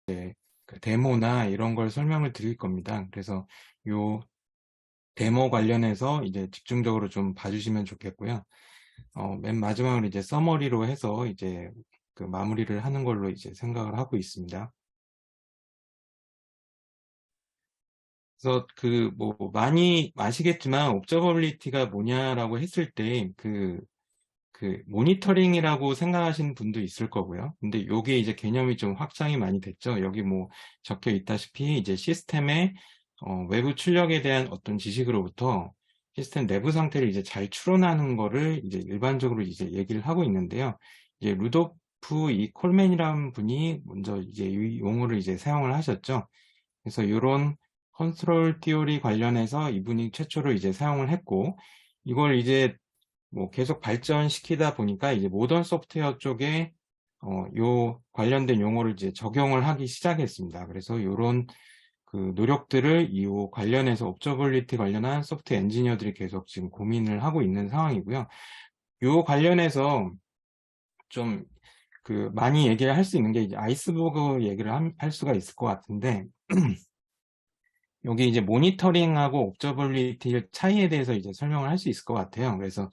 그 데모나 이런 걸 설명을 드릴 겁니다. 그래서 요 데모 관련해서 이제 집중적으로 좀 봐주시면 좋겠고요. 맨 마지막으로 이제 서머리로 해서 이제 그 마무리를 하는 걸로 이제 생각을 하고 있습니다. 그래서 그 뭐 많이 아시겠지만 옵저버빌리티가 뭐냐라고 했을 때 그 모니터링이라고 생각하시는 분도 있을 거고요. 근데 요게 이제 개념이 좀 확장이 많이 됐죠. 여기 뭐 적혀 있다시피 이제 시스템의 외부 출력에 대한 어떤 지식으로부터 시스템 내부 상태를 이제 잘 추론하는 거를 이제 일반적으로 이제 얘기를 하고 있는데요. 이제 루도프 이 콜맨이라는 분이 먼저 이제 이 용어를 이제 사용을 하셨죠. 그래서 이런 컨트롤 티오리 관련해서 이분이 최초로 이제 사용을 했고, 이걸 이제 뭐 계속 발전시키다 보니까 이제 모던 소프트웨어 쪽에 요 관련된 용어를 이제 적용을 하기 시작했습니다. 그래서 이런 그 노력들을 이 관련해서 옵저버빌리티 관련한 소프트웨어 엔지니어들이 계속 지금 고민을 하고 있는 상황이고요. 요 관련해서 좀 그 많이 얘기를 할 수 있는 게 이제 아이스버그 얘기를 할 수가 있을 것 같은데, 여기 이제 모니터링하고 옵저버빌리티 차이에 대해서 이제 설명을 할 수 있을 것 같아요. 그래서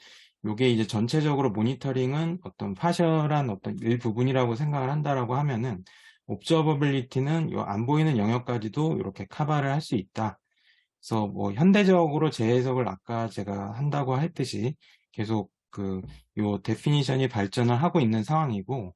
이게 이제 전체적으로 모니터링은 어떤 파셜한 어떤 일부분이라고 생각을 한다라고 하면은, 옵저버빌리티는 요 안 보이는 영역까지도 이렇게 커버를 할 수 있다. 그래서 뭐 현대적으로 재해석을 아까 제가 한다고 했듯이 계속 그 요 데피니션이 발전을 하고 있는 상황이고,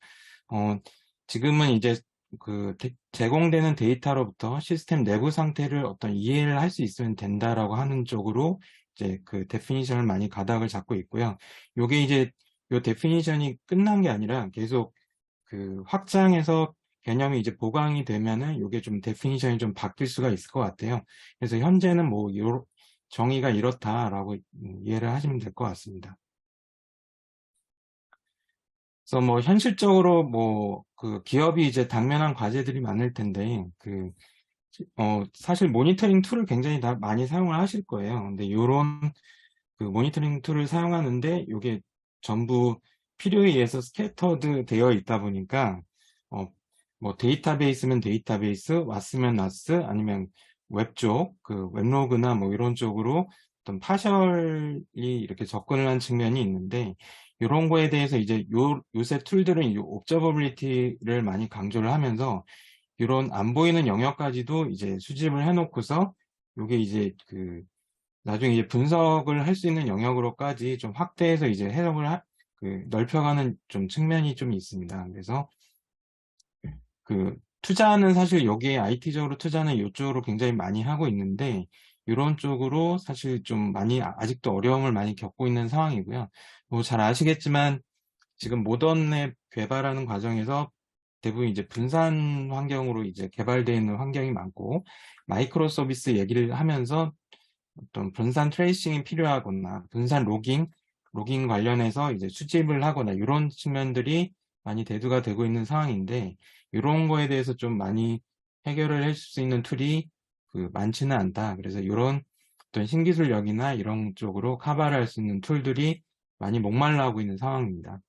어, 지금은 이제 그 제공되는 데이터로부터 시스템 내부 상태를 어떤 이해를 할 수 있으면 된다라고 하는 쪽으로 이제 그 데피니션을 많이 가닥을 잡고 있고요. 요게 이제 요 데피니션이 끝난 게 아니라 계속 그 확장해서 개념이 이제 보강이 되면은 요게 좀 데피니션이 좀 바뀔 수가 있을 것 같아요. 그래서 현재는 뭐 요 정의가 이렇다라고 이해를 하시면 될 것 같습니다. 그래서 뭐 현실적으로 뭐 그 기업이 이제 당면한 과제들이 많을 텐데 사실 모니터링 툴을 굉장히 다 많이 사용을 하실 거예요. 근데 요런 그 모니터링 툴을 사용하는데 요게 전부 필요에 의해서 스캐터드 되어 있다 보니까 어, 뭐 데이터베이스면 데이터베이스, 왔으면 왔스, 아니면 웹 쪽, 그 웹로그나 뭐 이런 쪽으로 어떤 파셜이 이렇게 접근을 한 측면이 있는데, 이런 거에 대해서 이제 요새 툴들은 이 옵저버빌리티를 많이 강조를 하면서 이런 안 보이는 영역까지도 이제 수집을 해놓고서 요게 이제 그 나중에 이제 분석을 할 수 있는 영역으로까지 좀 확대해서 이제 해석을 넓혀가는 좀 측면이 좀 있습니다. 그래서 그 투자는 사실 여기에 IT적으로 투자는 이쪽으로 굉장히 많이 하고 있는데, 이런 쪽으로 사실 좀 많이 아직도 어려움을 많이 겪고 있는 상황이고요. 뭐 잘 아시겠지만 지금 모던 앱 개발하는 과정에서 대부분 이제 분산 환경으로 이제 개발되어 있는 환경이 많고, 마이크로 서비스 얘기를 하면서 어떤 분산 트레이싱이 필요하거나 분산 로깅 관련해서 이제 수집을 하거나 이런 측면들이 많이 대두가 되고 있는 상황인데, 이런 거에 대해서 좀 많이 해결을 할 수 있는 툴이 그 많지는 않다. 그래서 이런 어떤 신기술력이나 이런 쪽으로 커버를 할 수 있는 툴들이 많이 목말라하고 있는 상황입니다.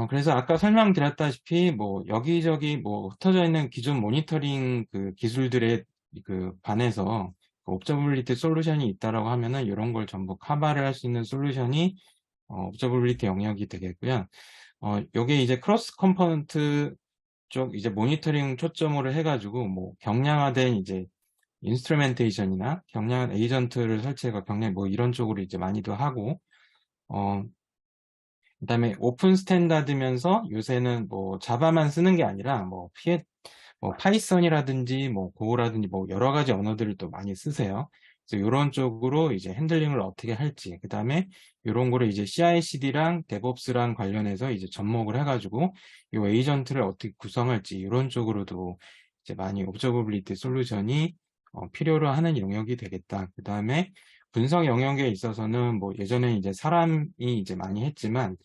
그래서 아까 설명드렸다시피 뭐 여기저기 뭐 흩어져 있는 기존 모니터링 그 기술들에 그 반해서 그 옵저버빌리티 솔루션이 있다라고 하면은 이런 걸 전부 커버를 할 수 있는 솔루션이 옵저버빌리티 영역이 되겠고요. 요게 이제 크로스 컴포넌트 쪽 이제 모니터링 초점으로 해가지고 뭐 경량화된 이제 인스트루멘테이션이나 경량한 에이전트를 설치해가 경량 뭐 이런 쪽으로 이제 많이도 하고, 어, 그다음에 오픈 스탠다드면서 요새는 뭐 자바만 쓰는 게 아니라 뭐 파이썬이라든지 뭐 고라든지 뭐 여러 가지 언어들을 또 많이 쓰세요. 그래서 이런 쪽으로 이제 핸들링을 어떻게 할지, 그다음에 이런 거를 이제 CI/CD랑 데브옵스랑 관련해서 이제 접목을 해가지고 이 에이전트를 어떻게 구성할지 이런 쪽으로도 이제 많이 옵저버빌리티 솔루션이 필요로 하는 영역이 되겠다. 그다음에 분석 영역에 있어서는 뭐 예전에 이제 사람이 이제 많이 했지만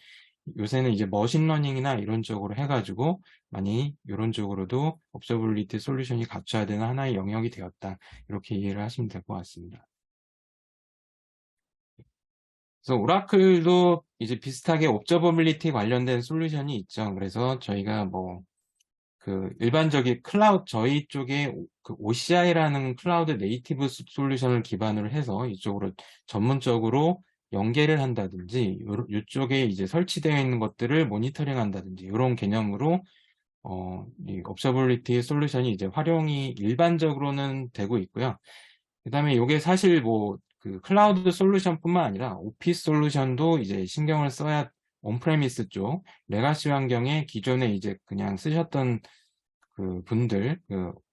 요새는 이제 머신러닝이나 이런 쪽으로 해가지고 많이 이런 쪽으로도 observability 솔루션이 갖춰야 되는 하나의 영역이 되었다. 이렇게 이해를 하시면 될 것 같습니다. 그래서 오라클도 이제 비슷하게 옵저버빌리티 관련된 솔루션이 있죠. 그래서 저희가 뭐 그 일반적인 클라우드 저희 쪽에 그 OCI라는 클라우드 네이티브 솔루션을 기반으로 해서 이쪽으로 전문적으로 연계를 한다든지 이쪽에 이제 설치되어 있는 것들을 모니터링 한다든지 이런 개념으로 이 옵저버빌리티 솔루션이 이제 활용이 일반적으로는 되고 있고요. 그 다음에 이게 사실 뭐 그 클라우드 솔루션뿐만 아니라 오피스 솔루션도 이제 신경을 써야 온프레미스 쪽 레가시 환경에 기존에 이제 그냥 쓰셨던 그 분들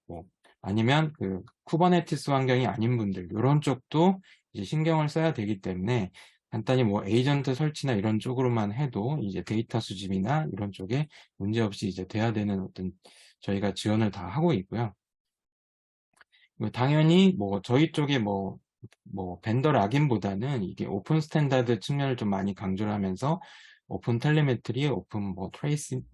뭐 아니면 그 쿠버네티스 환경이 아닌 분들 이런 쪽도 이제 신경을 써야 되기 때문에 간단히 뭐 에이전트 설치나 이런 쪽으로만 해도 이제 데이터 수집이나 이런 쪽에 문제없이 이제 돼야 되는 어떤 저희가 지원을 다 하고 있고요. 당연히 뭐 저희 쪽에 뭐 벤더 락인보다는 이게 오픈 스탠다드 측면을 좀 많이 강조를 하면서 오픈 텔레메트리, 오픈 뭐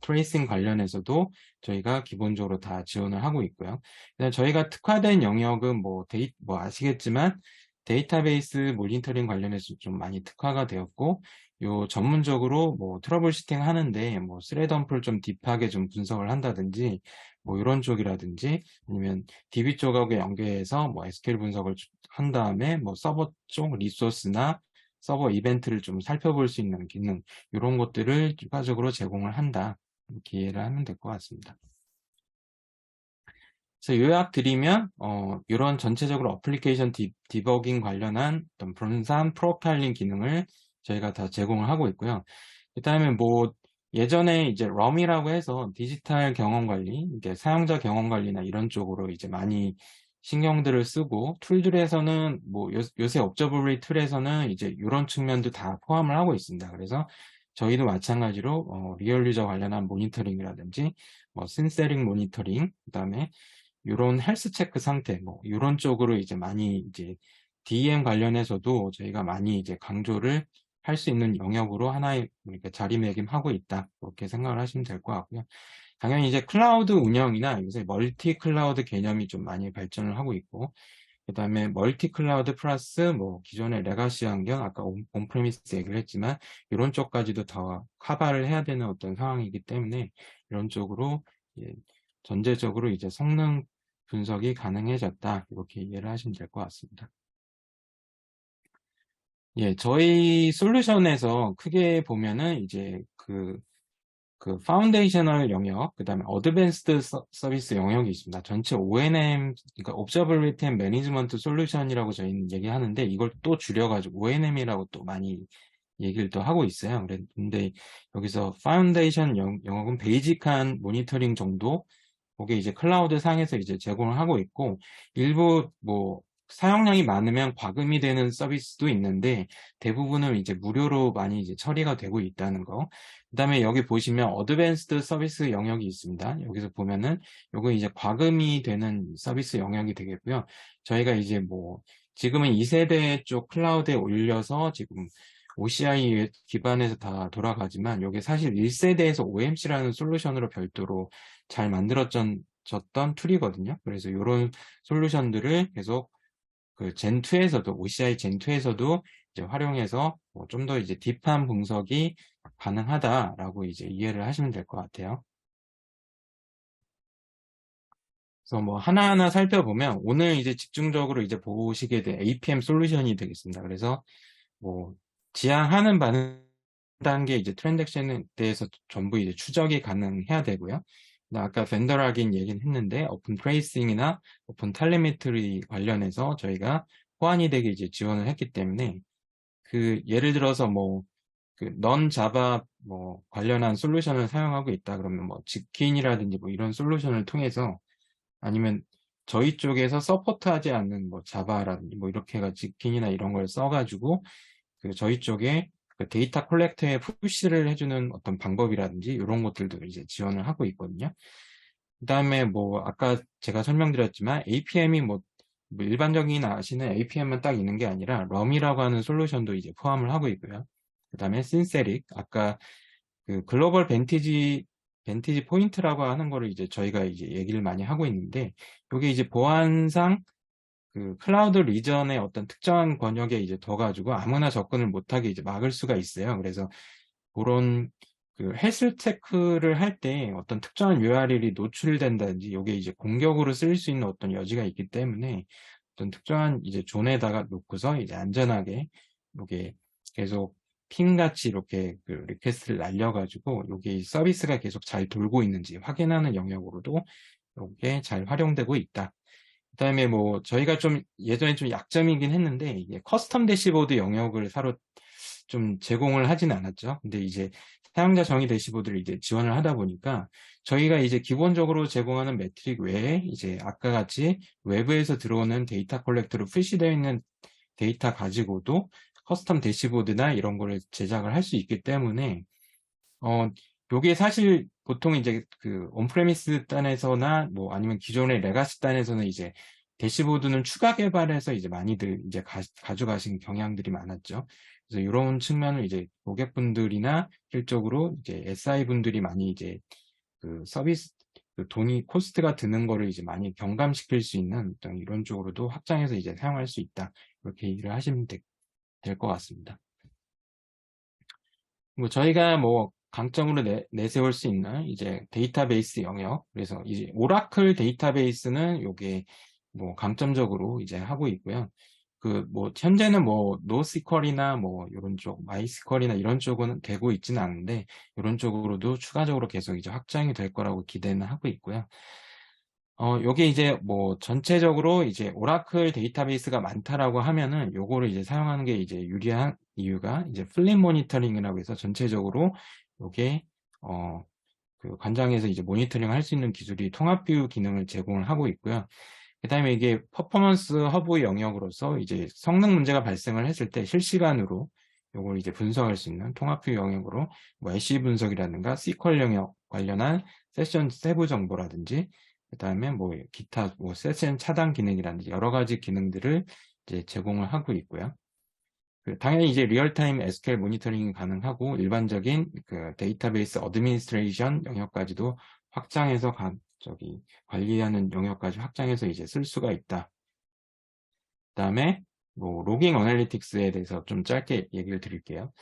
트레이싱 관련해서도 저희가 기본적으로 다 지원을 하고 있고요. 그다음 저희가 특화된 영역은 뭐 아시겠지만 데이터베이스 모니터링 관련해서 좀 많이 특화가 되었고, 요 전문적으로 뭐 트러블 슈팅 하는데 뭐 스레덤프를 좀 딥하게 좀 분석을 한다든지 뭐 이런 쪽이라든지 아니면 DB 쪽하고 연계해서 뭐 SQL 분석을 한 다음에 뭐 서버 쪽 리소스나 서버 이벤트를 좀 살펴볼 수 있는 기능 이런 것들을 추가적으로 제공을 한다. 이렇게 이해를 하면 될 것 같습니다. 그래서 요약 드리면 이런 전체적으로 어플리케이션 디버깅 관련한 어떤 분산 프로파일링 기능을 저희가 다 제공을 하고 있고요. 그 다음에 뭐 예전에 이제 럼이라고 해서 디지털 경험 관리, 이게 사용자 경험 관리나 이런 쪽으로 이제 많이 신경들을 쓰고 툴들에서는 뭐 요새 옵저버블리 툴에서는 이제 이런 측면도 다 포함을 하고 있습니다. 그래서 저희도 마찬가지로 리얼 유저 관련한 모니터링이라든지 뭐 신세링 모니터링, 그다음에 이런 헬스 체크 상태, 뭐 이런 쪽으로 이제 많이 이제 DM 관련해서도 저희가 많이 이제 강조를 할 수 있는 영역으로 하나의 이렇게 자리매김하고 있다. 그렇게 생각을 하시면 될 것 같고요. 당연히 이제 클라우드 운영이나 요새 멀티 클라우드 개념이 좀 많이 발전을 하고 있고, 그 다음에 멀티 클라우드 플러스 뭐 기존의 레가시 환경, 아까 온프레미스 얘기를 했지만 이런 쪽까지도 더 커버를 해야 되는 어떤 상황이기 때문에 이런 쪽으로 전제적으로 이제 성능 분석이 가능해졌다. 이렇게 이해를 하시면 될 것 같습니다. 예, 저희 솔루션에서 크게 보면은 이제 그 파운데이셔널 영역, 그 다음에 어드밴스드 서비스 영역이 있습니다. 전체 ONM, 그러니까 Observability and Management Solution이라고 저희는 얘기하는데 이걸 또 줄여가지고 ONM이라고 또 많이 얘기를 또 하고 있어요. 근데 여기서 파운데이션 영역은 베이직한 모니터링 정도, 그게 이제 클라우드 상에서 이제 제공을 하고 있고, 일부 뭐 사용량이 많으면 과금이 되는 서비스도 있는데 대부분은 이제 무료로 많이 이제 처리가 되고 있다는 거. 그다음에 여기 보시면 어드밴스드 서비스 영역이 있습니다. 여기서 보면은 요거 이제 과금이 되는 서비스 영역이 되겠고요. 저희가 이제 뭐 지금은 2세대 쪽 클라우드에 올려서 지금 OCI 기반에서 다 돌아가지만 이게 사실 1세대에서 OMC라는 솔루션으로 별도로 잘 만들어졌던 툴이거든요. 그래서 이런 솔루션들을 계속 그 젠2에서도 OCI 젠2에서도 이제 활용해서 좀 더 이제 딥한 분석이 가능하다라고 이제 이해를 하시면 될 것 같아요. 그래서 뭐 하나하나 살펴보면 오늘 이제 집중적으로 이제 보시게 될 APM 솔루션이 되겠습니다. 그래서 뭐 지향하는 바는 단계 이제 트랜잭션에 대해서 전부 이제 추적이 가능해야 되고요. 아까 벤더락인 얘기는 했는데 오픈 트레이싱이나 오픈 텔레메트리 관련해서 저희가 호환이 되게 이제 지원을 했기 때문에 그 예를 들어서 뭐 그 넌 자바 뭐 관련한 솔루션을 사용하고 있다 그러면 뭐 직킨이라든지 뭐 이런 솔루션을 통해서 아니면 저희 쪽에서 서포트하지 않는 뭐 자바라든지 뭐 이렇게 해가 직킨이나 이런 걸 써가지고 그 저희 쪽에 그 데이터 콜렉터에 푸시를 해주는 어떤 방법이라든지 이런 것들도 이제 지원을 하고 있거든요. 그 다음에 뭐 아까 제가 설명드렸지만 APM이 뭐 일반적인 아시는 APM만 딱 있는 게 아니라 럼이라고 하는 솔루션도 이제 포함을 하고 있고요. 그 다음에 신세릭, 아까 그 글로벌 벤티지 포인트라고 하는 거를 이제 저희가 이제 얘기를 많이 하고 있는데, 이게 이제 보안상 그 클라우드 리전의 어떤 특정한 권역에 이제 둬가지고 아무나 접근을 못하게 이제 막을 수가 있어요. 그래서 그런 그 헬스 체크를 할 때 어떤 특정한 URL이 노출된다든지 이게 이제 공격으로 쓰일 수 있는 어떤 여지가 있기 때문에 어떤 특정한 이제 존에다가 놓고서 이제 안전하게 이게 계속 핑같이 이렇게 그 리퀘스트를 날려가지고 이게 서비스가 계속 잘 돌고 있는지 확인하는 영역으로도 이게 잘 활용되고 있다. 그다음에 뭐 저희가 좀 예전에 좀 약점이긴 했는데 이게 커스텀 대시보드 영역을 사로 좀 제공을 하진 않았죠. 근데 이제 사용자 정의 대시보드를 이제 지원을 하다 보니까 저희가 이제 기본적으로 제공하는 매트릭 외에 이제 아까 같이 외부에서 들어오는 데이터 컬렉터로 표시되어 있는 데이터 가지고도 커스텀 대시보드나 이런 거를 제작을 할 수 있기 때문에 요게 사실 보통 이제 그 온프레미스 단에서나 뭐 아니면 기존의 레가시 단에서는 이제 대시보드는 추가 개발해서 이제 많이들 이제 가져가신 경향들이 많았죠. 그래서 이런 측면을 이제 고객분들이나 실적으로 이제 SI 분들이 많이 이제 그 서비스 그 돈이 코스트가 드는 거를 이제 많이 경감시킬 수 있는 어떤 이런 쪽으로도 확장해서 이제 사용할 수 있다. 이렇게 일을 하시면 될 것 같습니다. 뭐 저희가 뭐 강점으로 내세울 수 있는 이제 데이터베이스 영역, 그래서 이제 오라클 데이터베이스는 요게 뭐 강점적으로 이제 하고 있고요. 그 뭐 현재는 뭐 노스QL이나 뭐 이런 쪽, 마이스QL이나 이런 쪽은 되고 있지는 않은데 이런 쪽으로도 추가적으로 계속 이제 확장이 될 거라고 기대는 하고 있고요. 요게 이제 뭐 전체적으로 이제 오라클 데이터베이스가 많다라고 하면은 요거를 이제 사용하는 게 이제 유리한 이유가 이제 플립 모니터링이라고 해서 전체적으로 요게 그 관장에서 이제 모니터링 할 수 있는 기술이 통합 뷰 기능을 제공을 하고 있고요. 그다음에 이게 퍼포먼스 허브 영역으로서 이제 성능 문제가 발생을 했을 때 실시간으로 요걸 이제 분석할 수 있는 통합 뷰 영역으로 뭐 애쉬 분석이라든가 SQL 영역 관련한 세션 세부 정보라든지 그다음에 뭐 기타 뭐 세션 차단 기능이라든지 여러 가지 기능들을 이제 제공을 하고 있고요. 당연히 이제 리얼타임 SQL 모니터링이 가능하고 일반적인 그 데이터베이스 어드미니스트레이션 영역까지도 확장해서 관리하는 영역까지 확장해서 이제 쓸 수가 있다. 그다음에 뭐 로깅 어널리틱스에 대해서 좀 짧게 얘기를 드릴게요.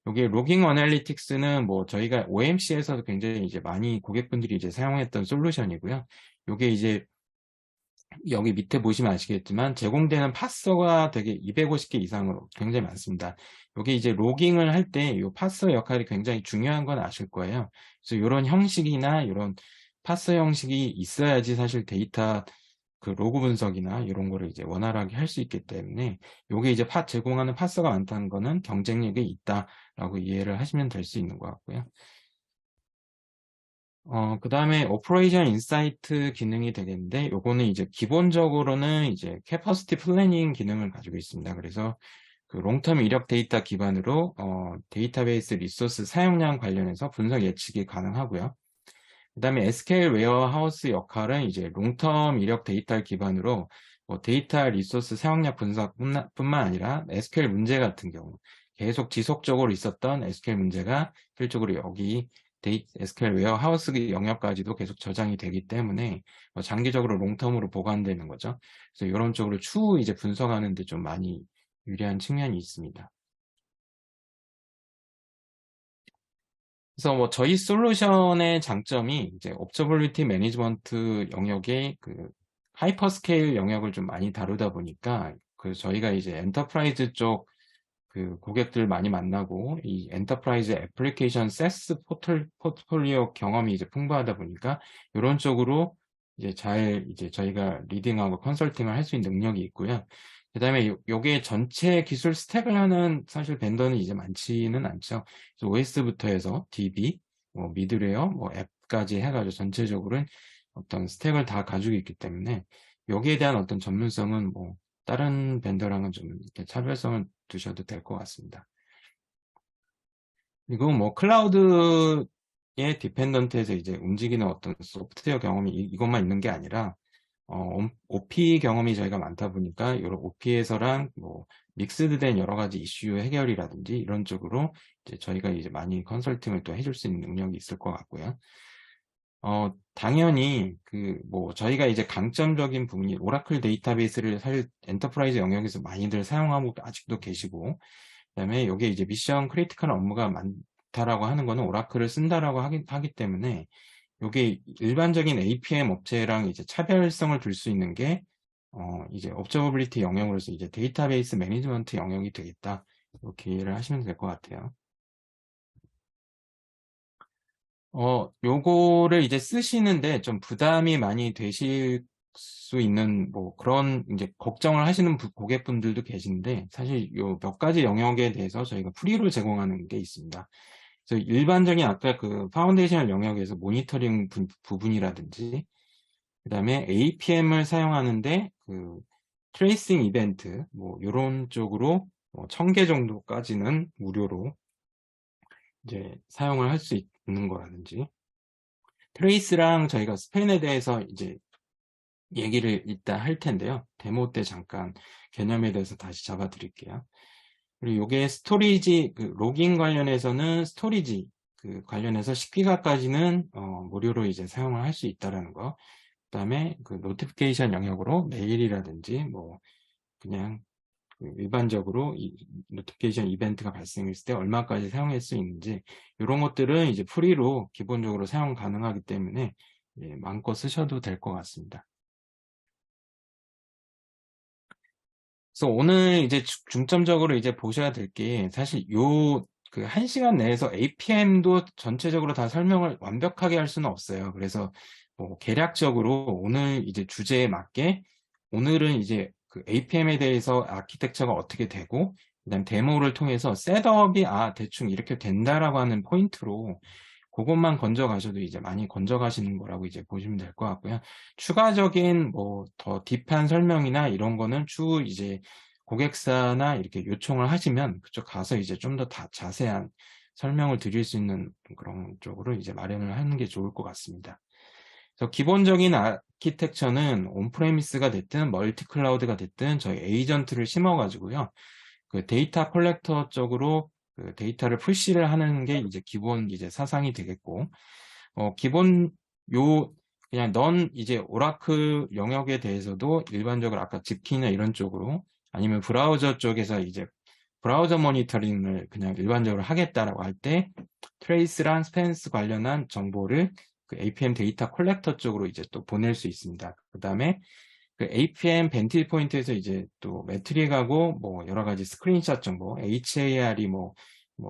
여기 로깅 어널리틱스는 뭐 저희가 OMC에서도 굉장히 이제 많이 고객분들이 이제 사용했던 솔루션이고요. 요게 이제 여기 밑에 보시면 아시겠지만 제공되는 파서가 되게 250개 이상으로 굉장히 많습니다. 여기 이제 로깅을 할 때 이 파서 역할이 굉장히 중요한 건 아실 거예요. 그래서 이런 형식이나 이런 파서 형식이 있어야지 사실 데이터 그 로그 분석이나 이런 거를 이제 원활하게 할 수 있기 때문에 요게 이제 제공하는 파서가 많다는 거는 경쟁력이 있다라고 이해를 하시면 될 수 있는 것 같고요. 그 다음에 오퍼레이션 인사이트 기능이 되겠는데, 요거는 이제 기본적으로는 이제 캐퍼시티 플래닝 기능을 가지고 있습니다. 그래서 그 롱텀 이력 데이터 기반으로, 데이터베이스 리소스 사용량 관련해서 분석 예측이 가능하고요. 그 다음에 SQL 웨어하우스 역할은 이제 롱텀 이력 데이터 기반으로 뭐 데이터 리소스 사용량 분석뿐만 아니라 SQL 문제 같은 경우 계속 지속적으로 있었던 SQL 문제가 실적으로 여기 SQL 웨어하우스 영역까지도 계속 저장이 되기 때문에 장기적으로 롱텀으로 보관되는 거죠. 그래서 이런 쪽으로 추후 이제 분석하는 데 좀 많이 유리한 측면이 있습니다. 그래서 뭐 저희 솔루션의 장점이 이제 옵저버빌리티 매니지먼트 영역의 그 하이퍼스케일 영역을 좀 많이 다루다 보니까 그 저희가 이제 엔터프라이즈 쪽 그 고객들 많이 만나고 이 엔터프라이즈 애플리케이션 세스 포트폴리오 경험이 이제 풍부하다 보니까 이런 쪽으로 이제 이제 저희가 리딩하고 컨설팅을 할 수 있는 능력이 있고요. 그다음에 요게 전체 기술 스택을 하는 사실 벤더는 이제 많지는 않죠. 그래서 OS부터 해서 DB, 뭐 미드웨어, 뭐 앱까지 해가지고 전체적으로는 어떤 스택을 다 가지고 있기 때문에 여기에 대한 어떤 전문성은 뭐 다른 벤더랑은 좀 이렇게 차별성을 두셔도 될 것 같습니다. 그리고 뭐 클라우드의 디펜던트에서 이제 움직이는 어떤 소프트웨어 경험이 이것만 있는 게 아니라 OP 경험이 저희가 많다 보니까 이런 OP에서랑 뭐 믹스드된 여러 가지 이슈 해결이라든지 이런 쪽으로 이제 저희가 이제 많이 컨설팅을 또 해줄 수 있는 능력이 있을 것 같고요. 당연히 저희가 이제 강점적인 부분이 오라클 데이터베이스를 엔터프라이즈 영역에서 많이들 사용하고 아직도 계시고, 그다음에 이게 이제 미션 크리티컬 업무가 많다라고 하는 거는 오라클을 쓴다라고 하기 때문에 이게 일반적인 APM 업체랑 이제 차별성을 둘 수 있는 게 이제 업저버빌리티 영역으로서 이제 데이터베이스 매니지먼트 영역이 되겠다. 이렇게 이해를 하시면 될 것 같아요. 요거를 이제 쓰시는데 좀 부담이 많이 되실 수 있는 그런 이제 걱정을 하시는 고객분들도 계신데, 사실 요 몇 가지 영역에 대해서 저희가 프리로 제공하는 게 있습니다. 그래서 일반적인 아까 그 파운데이션 영역에서 모니터링 부분이라든지, 그다음에 APM을 사용하는데 그 트레이싱 이벤트 요런 쪽으로 1000개 정도까지는 무료로 이제 사용을 할 수 있는 거라든지, 트레이스랑 저희가 스팬에 대해서 이제 얘기를 이따 할 텐데요. 데모 때 잠깐 개념에 대해서 다시 잡아 드릴게요. 그리고 요게 스토리지, 로깅 관련해서는 스토리지 관련해서 10기가까지는 무료로 이제 사용을 할 수 있다라는 거. 그다음에 노티피케이션 영역으로 메일이라든지 그냥 일반적으로 이 노티피케이션 이벤트가 발생했을 때 얼마까지 사용할 수 있는지, 이런 것들은 이제 프리로 기본적으로 사용 가능하기 때문에 마음껏 쓰셔도 될 것 같습니다. 그래서 오늘 이제 중점적으로 이제 보셔야 될 게, 사실 요 1시간 내에서 APM도 전체적으로 다 설명을 완벽하게 할 수는 없어요. 그래서 개략적으로 오늘 이제 주제에 맞게, 오늘은 이제 APM에 대해서 아키텍처가 어떻게 되고, 그다음 데모를 통해서 셋업이 대충 이렇게 된다라고 하는 포인트로 그것만 건져가셔도 이제 많이 건져가시는 거라고 이제 보시면 될 것 같고요. 추가적인 더 딥한 설명이나 이런 거는 이제 고객사나 이렇게 요청을 하시면 그쪽 가서 이제 좀 더 자세한 설명을 드릴 수 있는 그런 쪽으로 이제 마련을 하는 게 좋을 것 같습니다. 그래서 기본적인 아키텍처는 온프레미스가 됐든 멀티 클라우드가 됐든 저희 에이전트를 심어가지고요. 데이터 컬렉터 쪽으로 데이터를 푸시를 하는 게 이제 기본 이제 사상이 되겠고, 기본 그냥 이제 오라클 영역에 대해서도 일반적으로 아까 집키나 이런 쪽으로, 아니면 브라우저 쪽에서 이제 브라우저 모니터링을 그냥 일반적으로 하겠다라고 할 때 트레이스랑 스펜스 관련한 정보를 APM 데이터 컬렉터 쪽으로 이제 또 보낼 수 있습니다. 그 다음에 APM 벤틸 포인트에서 이제 또 매트릭하고 여러 가지 스크린샷 정보, HAR이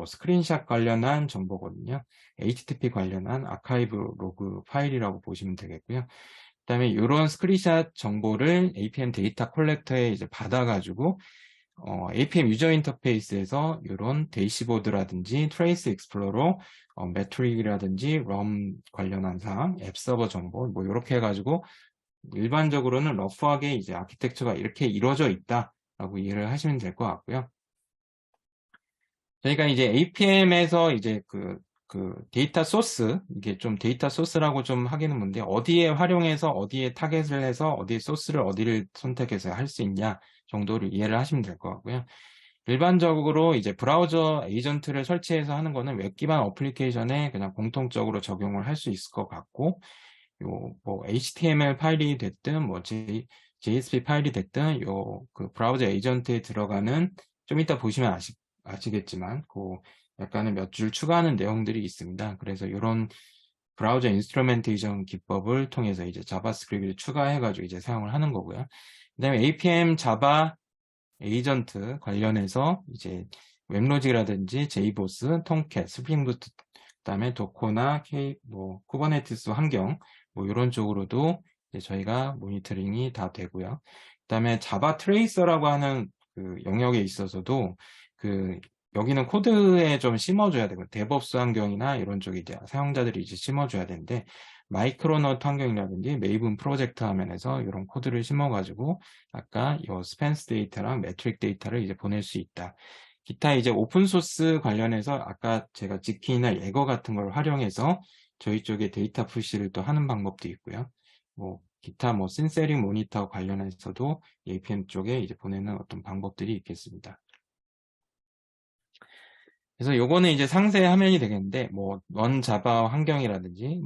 스크린샷 관련한 정보거든요. HTTP 관련한 아카이브 로그 파일이라고 보시면 되겠고요. 그 다음에 이런 스크린샷 정보를 APM 데이터 컬렉터에 이제 받아가지고 APM 유저 인터페이스에서 이런 대시보드라든지 트레이스 익스플로러, 매트릭이라든지 럼 관련한 사항, 앱 서버 정보 이렇게 해가지고 일반적으로는 러프하게 이제 아키텍처가 이렇게 이루어져 있다라고 이해를 하시면 될 것 같고요. 저희가 이제 APM에서 이제 데이터 소스, 이게 좀 데이터 소스라고 좀 하기는 뭔데, 어디에 활용해서 어디에 타겟을 해서 어디에 소스를 어디를 선택해서 할 수 있냐 정도를 이해를 하시면 될 것 같고요. 일반적으로 이제 브라우저 에이전트를 설치해서 하는 거는 웹 기반 어플리케이션에 그냥 공통적으로 적용을 할 수 있을 것 같고, HTML 파일이 됐든 JSP 파일이 됐든 브라우저 에이전트에 들어가는, 좀 이따 보시면 아시겠지만 약간의 몇 줄 추가하는 내용들이 있습니다. 그래서 이런 브라우저 인스트루멘테이션 기법을 통해서 이제 자바스크립트를 추가해가지고 이제 사용을 하는 거고요. 그다음에 APM 자바 에이전트 관련해서 이제 웹로직이라든지 제이보스, 톰캣, 스프링부트, 그다음에 도커나 쿠버네티스 환경 이런 쪽으로도 이제 저희가 모니터링이 다 되고요. 그다음에 자바 트레이서라고 하는 영역에 있어서도 여기는 코드에 좀 심어줘야 되고, 데브옵스 환경이나 이런 쪽에 이제 사용자들이 이제 심어줘야 되는데, 마이크로넛 환경이라든지 메이븐 프로젝트 화면에서 이런 코드를 심어가지고 아까 이 스펜스 데이터랑 매트릭 데이터를 이제 보낼 수 있다. 기타 이제 오픈소스 관련해서 아까 제가 지키나 예거 같은 걸 활용해서 저희 쪽에 데이터 푸시를 또 하는 방법도 있고요. 기타 신세링 모니터 관련해서도 APM 쪽에 이제 보내는 어떤 방법들이 있겠습니다. 그래서 요거는 이제 상세 화면이 되겠는데, 원 자바 환경이라든지,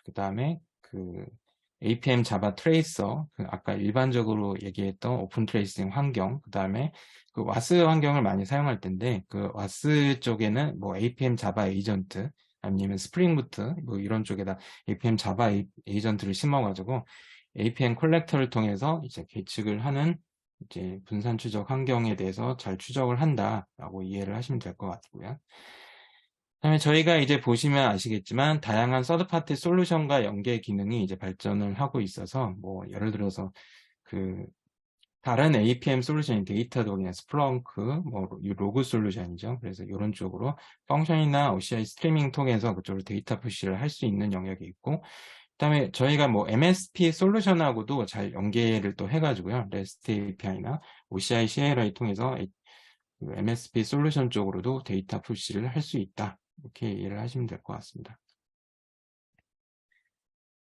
그 다음에 그 APM 자바 트레이서, 그 아까 일반적으로 얘기했던 오픈 트레이싱 환경, 그 다음에 그 와스 환경을 많이 사용할 텐데, 그 와스 쪽에는 뭐 APM 자바 에이전트, 아니면 스프링 부트, 뭐 이런 쪽에다 APM 자바 에이전트를 심어가지고 APM 콜렉터를 통해서 이제 계측을 하는 이제 분산 추적 환경에 대해서 잘 추적을 한다라고 이해를 하시면 될 것 같고요. 그다음에 저희가 이제 보시면 아시겠지만 다양한 서드파티 솔루션과 연계 기능이 이제 발전을 하고 있어서 뭐 예를 들어서 그 다른 APM 솔루션인 데이터독이나 스플렁크, 뭐 로그 솔루션이죠. 그래서 이런 쪽으로 펑션이나 OCI 스트리밍 통해서 그쪽으로 데이터 푸시를 할 수 있는 영역이 있고, 그다음에 저희가 뭐 MSP 솔루션하고도 잘 연계를 또 해가지고요. REST API나 OCI CLI 통해서 MSP 솔루션 쪽으로도 데이터 푸시를 할 수 있다. 이렇게 이해를 하시면 될 것 같습니다.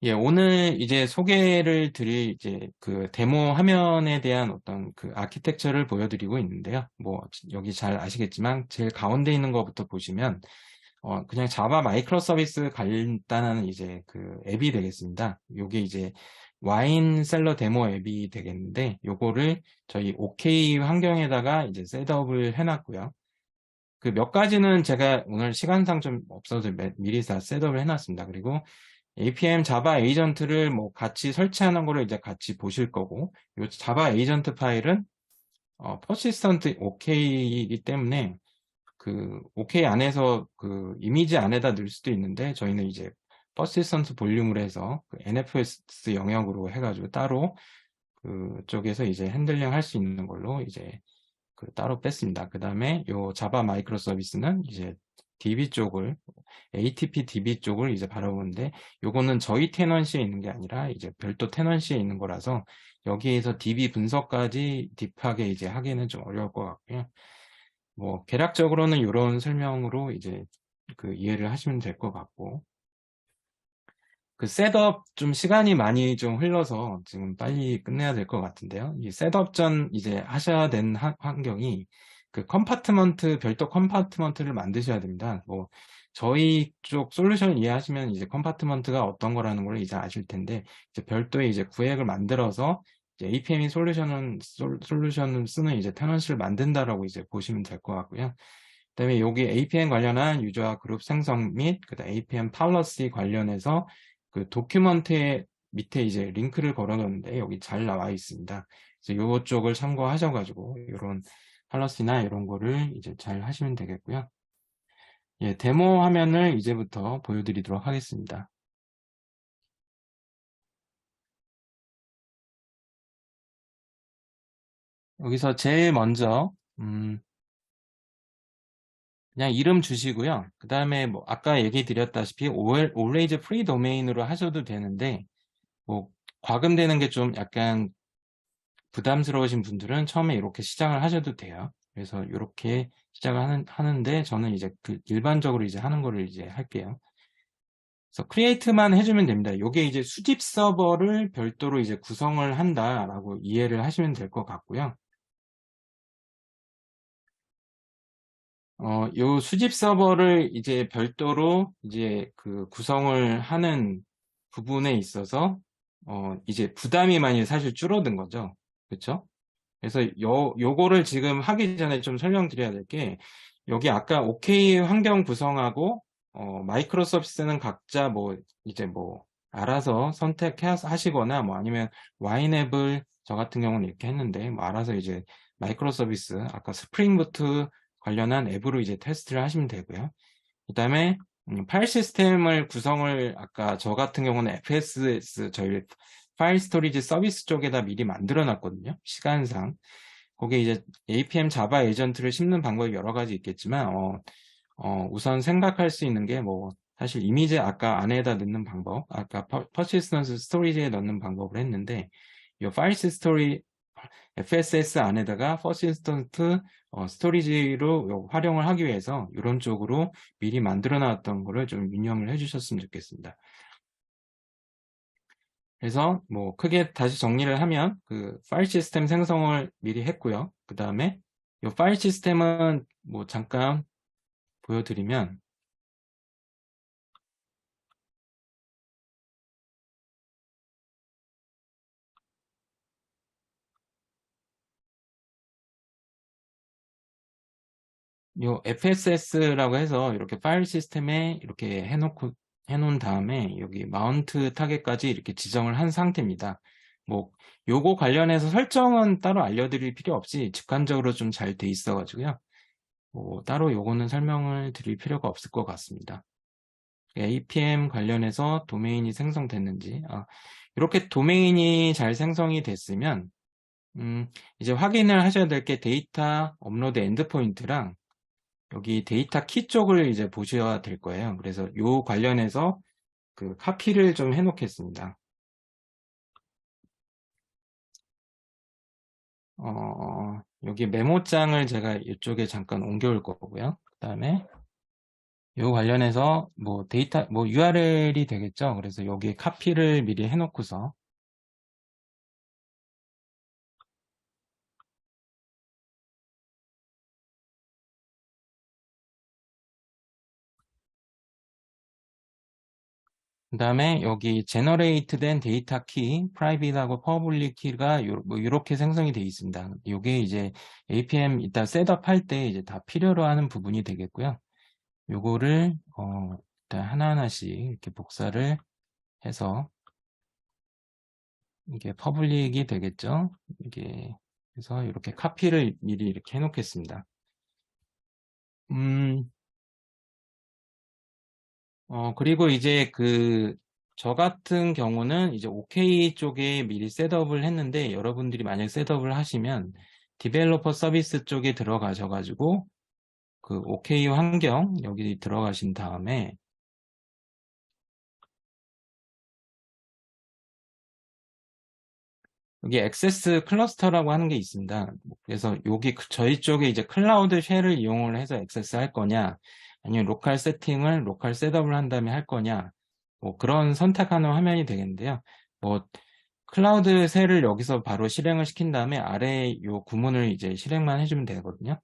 예, 오늘 이제 소개를 드릴 이제 그 데모 화면에 대한 어떤 그 아키텍처를 보여드리고 있는데요. 뭐 여기 잘 아시겠지만 제일 가운데 있는 것부터 보시면 그냥 자바 마이크로 서비스 간단한 이제 그 앱이 되겠습니다. 요게 이제 와인 셀러 데모 앱이 되겠는데 요거를 저희 OK 환경에다가 이제 셋업을 해놨고요. 그 몇 가지는 제가 오늘 시간상 좀 없어서 미리 다 셋업을 해놨습니다. 그리고 APM 자바 에이전트를 뭐 같이 설치하는 거를 이제 같이 보실 거고, 이 자바 에이전트 파일은 퍼시스턴트 OK이기 때문에 그 OK 안에서 그 이미지 안에다 넣을 수도 있는데 저희는 이제 퍼시스턴트 볼륨으로 해서 그 NFS 영역으로 해가지고 따로 그쪽에서 이제 핸들링 할 수 있는 걸로 이제 그 따로 뺐습니다. 그 다음에 요 자바 마이크로 서비스는 이제 DB 쪽을 ATP DB 쪽을 이제 바라보는데 요거는 저희 테넌시에 있는 게 아니라 이제 별도 테넌시에 있는 거라서 여기에서 DB 분석까지 딥하게 이제 하기는 좀 어려울 것 같고요. 뭐 개략적으로는 이런 설명으로 이제 그 이해를 하시면 될 것 같고, 그 셋업 좀 시간이 많이 좀 흘러서 지금 빨리 끝내야 될 것 같은데요. 이 셋업 전 이제 하셔야 되는 환경이 그 컴파트먼트, 별도 컴파트먼트를 만드셔야 됩니다. 뭐 저희 쪽 솔루션을 이해하시면 이제 컴파트먼트가 어떤 거라는 걸 이제 아실 텐데, 이제 별도의 이제 구획을 만들어서 이제 APM 솔루션을 쓰는 이제 테넌시를 만든다라고 이제 보시면 될 것 같고요. 그다음에 여기 APM 관련한 유저와 그룹 생성 및 그다음 APM 팔러시 관련해서 그 도큐먼트에 밑에 이제 링크를 걸어놓는데 여기 잘 나와 있습니다. 그래서 이쪽을 참고하셔가지고 이런 팔러시나 이런 거를 이제 잘 하시면 되겠고요. 예, 데모 화면을 이제부터 보여드리도록 하겠습니다. 여기서 제일 먼저 그냥 이름 주시고요. 그 다음에 뭐 아까 얘기 드렸다시피 always free domain으로 하셔도 되는데 뭐 과금되는 게 좀 약간 부담스러우신 분들은 처음에 이렇게 시작을 하셔도 돼요. 그래서 이렇게 시작을 하는데 저는 이제 그 일반적으로 이제 하는 거를 이제 할게요. 그래서 create만 해주면 됩니다. 이게 이제 수집 서버를 별도로 이제 구성을 한다라고 이해를 하시면 될 것 같고요. 요 수집 서버를 이제 별도로 이제 그 구성을 하는 부분에 있어서 이제 부담이 많이 사실 줄어든 거죠. 그렇죠? 그래서 요거를 지금 하기 전에 좀 설명드려야 될 게, 여기 아까 OK 환경 구성하고 마이크로 서비스는 각자 뭐 이제 뭐 알아서 선택하시거나 뭐 아니면 와인앱을 저 같은 경우는 이렇게 했는데 뭐 알아서 이제 마이크로 서비스 아까 스프링 부트 관련한 앱으로 이제 테스트를 하시면 되고요. 그다음에 파일 시스템을 구성을 아까 저 같은 경우는 FSS 저희 파일 스토리지 서비스 쪽에다 미리 만들어 놨거든요. 시간상. 거기에 이제 APM 자바 에이전트를 심는 방법이 여러 가지 있겠지만 우선 생각할 수 있는 게 뭐 사실 이미지 아까 안에다 넣는 방법, 아까 퍼시스턴스 스토리지에 넣는 방법을 했는데 이 파일 스토리 FSS 안에다가 퍼시스턴트 스토리지로 활용을 하기 위해서 이런 쪽으로 미리 만들어 놨던 거를 좀 유념을 해주셨으면 좋겠습니다. 그래서 뭐 크게 다시 정리를 하면 그 파일 시스템 생성을 미리 했고요. 그 다음에 이 파일 시스템은 뭐 잠깐 보여드리면 요 FSS라고 해서 이렇게 파일 시스템에 이렇게 해놓은 다음에 여기 마운트 타겟까지 이렇게 지정을 한 상태입니다. 뭐 요거 관련해서 설정은 따로 알려드릴 필요 없이 직관적으로 좀 잘 돼 있어가지고요. 뭐 따로 요거는 설명을 드릴 필요가 없을 것 같습니다. APM 관련해서 도메인이 생성됐는지, 이렇게 도메인이 잘 생성이 됐으면 이제 확인을 하셔야 될 게 데이터 업로드 엔드포인트랑 여기 데이터 키 쪽을 이제 보셔야 될 거예요. 그래서 요 관련해서 그 카피를 좀 해놓겠습니다. 여기 메모장을 제가 이쪽에 잠깐 옮겨올 거고요. 그 다음에 요 관련해서 뭐 데이터, 뭐 URL이 되겠죠. 그래서 여기 카피를 미리 해놓고서 그 다음에 여기 제너레이트 된 데이터 키, 프라이빗하고 퍼블릭 키가 뭐 이렇게 생성이 되어 있습니다. 요게 이제 APM 이따 셋업 할 때 이제 다 필요로 하는 부분이 되겠고요. 요거를 일단 하나하나씩 이렇게 복사를 해서 이게 퍼블릭이 되겠죠. 이게 그래서 이렇게 카피를 미리 이렇게 해놓겠습니다. 그리고 이제 저 같은 경우는 이제 OK 쪽에 미리 셋업을 했는데 여러분들이 만약 셋업을 하시면 디벨로퍼 서비스 쪽에 들어가셔가지고 그 OK 환경 여기 들어가신 다음에 여기 액세스 클러스터라고 하는 게 있습니다. 그래서 여기 저희 쪽에 이제 클라우드 쉘을 이용을 해서 액세스 할 거냐 아니면 로컬 세팅을 로컬 셋업을 한 다음에 할 거냐 뭐 그런 선택하는 화면이 되겠는데요. 뭐 클라우드 쉘을 여기서 바로 실행을 시킨 다음에 아래 요 구문을 이제 실행만 해주면 되거든요.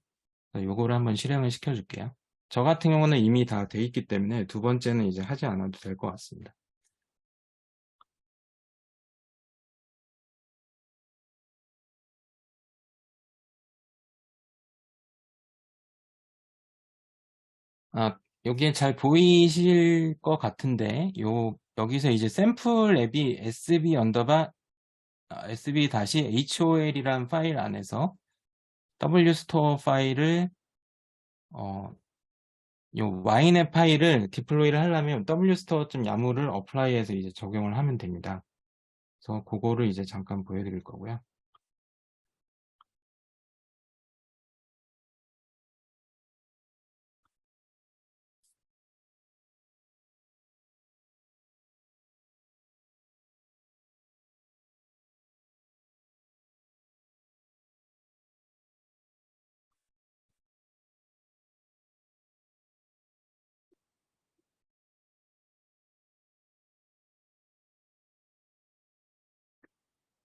그래서 요거를 한번 실행을 시켜줄게요. 저 같은 경우는 이미 다 돼 있기 때문에 두 번째는 이제 하지 않아도 될 것 같습니다. 여기에 잘 보이실 것 같은데, 여기서 이제 샘플 앱이 sb-hol이란 파일 안에서 wstore 파일을, 요 ynet 파일을 디플로이를 하려면 wstore.yamal을 어플라이해서 이제 적용을 하면 됩니다. 그래서 그거를 이제 잠깐 보여드릴 거고요.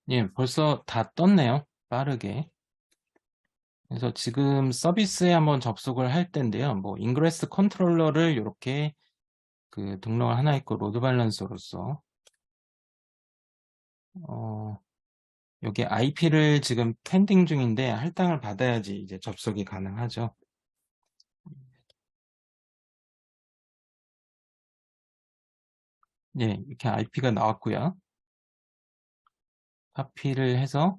예, 벌써 다 떴네요. 빠르게. 그래서 지금 서비스에 한번 접속을 할 텐데요. 뭐 인그레스 컨트롤러를 이렇게 등록을 하나 있고 로드 밸런서로서 여기 IP를 지금 펜딩 중인데 할당을 받아야지 이제 접속이 가능하죠. 예, 이렇게 IP가 나왔고요. 카피를 해서